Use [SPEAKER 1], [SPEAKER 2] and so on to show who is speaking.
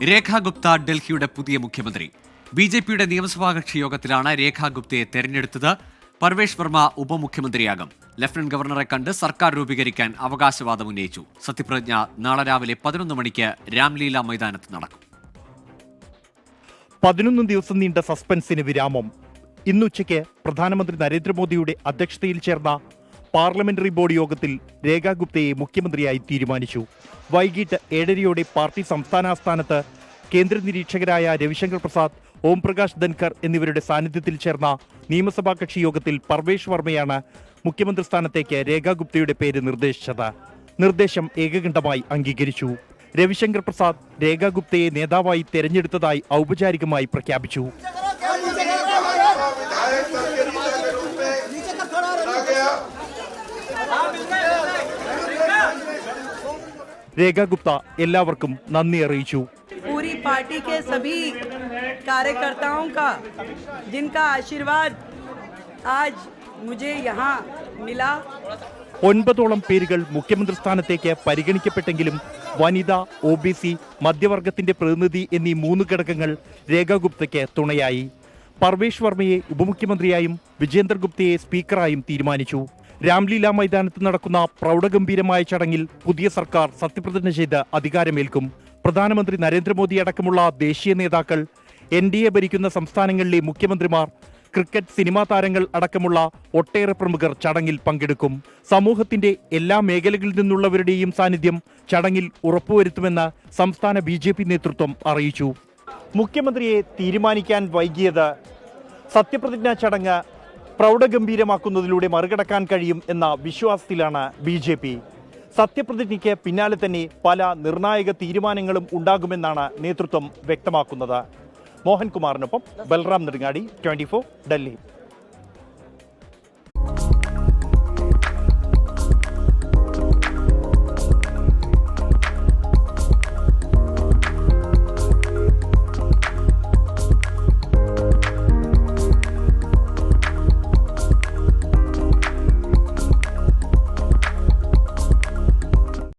[SPEAKER 1] രേഖ ഗുപ്ത ഡൽഹിയുടെ പുതിയ മുഖ്യമന്ത്രി. ബിജെപിയുടെ നിയമസഭാ കക്ഷി യോഗത്തിലാണ് രേഖ ഗുപ്തയെ തെരഞ്ഞെടുത്തത്. പർവേഷ് വർമ്മ ഉപമുഖ്യമന്ത്രിയാകും. ലഫ്റ്റനന്റ് ഗവർണറെ കണ്ട് സർക്കാർ രൂപീകരിക്കാൻ അവകാശവാദം ഉന്നയിച്ചു. സത്യപ്രതിജ്ഞ നാളെ രാവിലെ 11 മണിക്ക് രാംലീല മൈതാനത്ത് നടക്കും.
[SPEAKER 2] 11 ദിവസം നീണ്ട സസ്പെൻസിന് വിരാമം. ഇന്നുച്ചയ്ക്ക് പ്രധാനമന്ത്രി നരേന്ദ്രമോദിയുടെ അധ്യക്ഷതയിൽ ചേർന്ന പാർലമെന്ററി ബോർഡ് യോഗത്തിൽ രേഖ ഗുപ്തയെ മുഖ്യമന്ത്രിയായി തീരുമാനിച്ചു. വൈകിട്ട് 7:30 പാർട്ടി സംസ്ഥാനാസ്ഥാനത്ത് കേന്ദ്ര നിരീക്ഷകരായ രവിശങ്കർ പ്രസാദ്, ഓംപ്രകാശ് ധൻഖർ എന്നിവരുടെ സാന്നിധ്യത്തിൽ ചേർന്ന നിയമസഭാ കക്ഷി യോഗത്തിൽ പർവേഷ് വർമ്മയാണ് മുഖ്യമന്ത്രി സ്ഥാനത്തേക്ക് രേഖ ഗുപ്തയുടെ പേര് നിർദ്ദേശിച്ചത്. നിർദ്ദേശം ഏകകണ്ഠമായി അംഗീകരിച്ചു. രവിശങ്കർ പ്രസാദ് രേഖ ഗുപ്തയെ നേതാവായി തെരഞ്ഞെടുത്തതായി ഔപചാരികമായി പ്രഖ്യാപിച്ചു. രേഖ ഗുപ്ത എല്ലാവർക്കും നന്ദി അറിയിച്ചു.
[SPEAKER 3] पूरी पार्टी के सभी कार्यकर्ताओं का जिनका आशीर्वाद आज मुझे यहाँ मिला.
[SPEAKER 2] 9 പേരുകൾ മുഖ്യമന്ത്രി സ്ഥാനത്തേക്ക് പരിഗണിക്കപ്പെട്ടെങ്കിലും വനിത, OBC, മധ്യവർഗത്തിന്റെ പ്രതിനിധി എന്നീ 3 ഘടകങ്ങൾ രേഖ ഗുപ്തയ്ക്ക് തുണയായി. പർവേഷ് വർമ്മയെ ഉപമുഖ്യമന്ത്രിയായും വിജേന്ദർ ഗുപ്തയെ സ്പീക്കറായും തീരുമാനിച്ചു. രാംലീല മൈതാനത്ത് നടക്കുന്ന പ്രൗഢഗംഭീരമായ ചടങ്ങിൽ പുതിയ സർക്കാർ സത്യപ്രതിജ്ഞ ചെയ്ത് അധികാരമേൽക്കും. പ്രധാനമന്ത്രി നരേന്ദ്രമോദി അടക്കമുള്ള ദേശീയ നേതാക്കൾ, NDA ഭരിക്കുന്ന സംസ്ഥാനങ്ങളിലെ മുഖ്യമന്ത്രിമാർ, ക്രിക്കറ്റ്, സിനിമാ താരങ്ങൾ അടക്കമുള്ള ഒട്ടേറെ പ്രമുഖർ ചടങ്ങിൽ പങ്കെടുക്കും. സമൂഹത്തിന്റെ എല്ലാ മേഖലകളിൽ നിന്നുള്ളവരുടെയും സാന്നിധ്യം ചടങ്ങിൽ ഉറപ്പുവരുത്തുമെന്ന് സംസ്ഥാന BJP നേതൃത്വം അറിയിച്ചു. മുഖ്യമന്ത്രിയെ തീരുമാനിക്കാൻ വൈകിയത് സത്യപ്രതിജ്ഞാ ചടങ്ങ് പ്രൗഢഗംഭീരമാക്കുന്നതിലൂടെ മറികടക്കാൻ കഴിയും എന്ന വിശ്വാസത്തിലാണ് BJP. സത്യപ്രതിജ്ഞയ്ക്ക് പിന്നാലെ തന്നെ പല നിർണായക തീരുമാനങ്ങളും ഉണ്ടാകുമെന്നാണ് നേതൃത്വം വ്യക്തമാക്കുന്നത്. മോഹൻകുമാറിനൊപ്പം ബൽറാം നെടുങ്ങാടി, 24 ഡൽഹി.